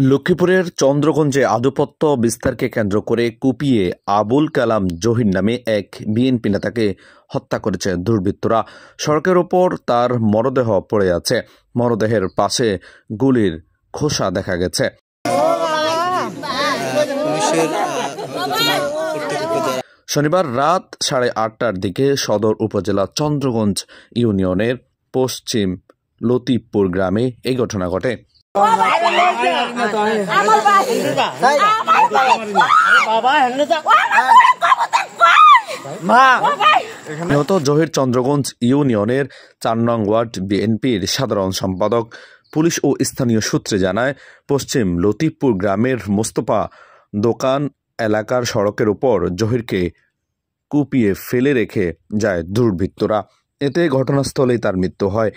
লক্ষ্মীপুরের চন্দ্রগঞ্জে আধিপত্য বিস্তারকে কেন্দ্র করে কুপিয়ে আবুল কালাম জহির নামে এক বিএনপি নেতাকে হত্যা করেছে দুর্বৃত্তরা। সড়কের ওপর তার মরদেহ পড়ে আছে। মরদেহের পাশে গুলির খোসা দেখা গেছে। শনিবার রাত 8:30টার দিকে সদর উপজেলা চন্দ্রগঞ্জ ইউনিয়নের পশ্চিম লতিফপুর গ্রামে এই ঘটনা ঘটে। নিহত জহির চন্দ্রগঞ্জ ইউনিয়নের 4 নং ওয়ার্ড বিএনপির সাধারণ সম্পাদক। পুলিশ ও স্থানীয় সূত্রে জানায়, পশ্চিম লতিফপুর গ্রামের মোস্তফা দোকান এলাকার সড়কের উপর জহিরকে কুপিয়ে ফেলে রেখে যায় দুর্বৃত্তরা। এতে ঘটনাস্থলেই তার মৃত্যু হয়।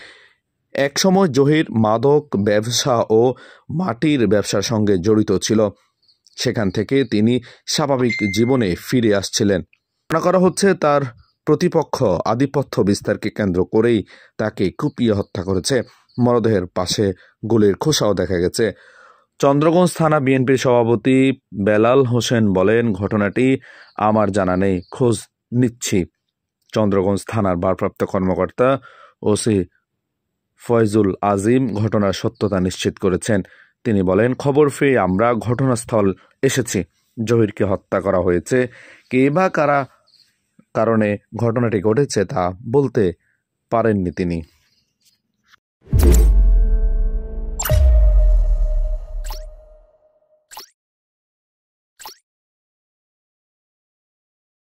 একসময় জহির মাদক ব্যবসা ও মাটির ব্যবসার সঙ্গে জড়িত ছিল। সেখান থেকে তিনি স্বাভাবিক জীবনে ফিরে আসছিলেন। মনে করা হচ্ছে তার প্রতিপক্ষ আধিপত্য বিস্তারকে কেন্দ্র করেই তাকে কুপিয়ে হত্যা করেছে। মরদেহের পাশে গুলির খোসাও দেখা গেছে। চন্দ্রগঞ্জ থানা বিএনপির সভাপতি বেলাল হোসেন বলেন, ঘটনাটি আমার জানা নেই, খোঁজ নিচ্ছি। চন্দ্রগঞ্জ থানার ভারপ্রাপ্ত কর্মকর্তা ওসি ফয়জুল আজিম ঘটনার সত্যতা নিশ্চিত করেছেন। তিনি বলেন, খবর পেয়ে আমরা ঘটনাস্থল এসেছি। জহিরকে হত্যা করা হয়েছে। কে বা কারা কারণে ঘটনাটি ঘটেছে তা বলতে পারেননি তিনি।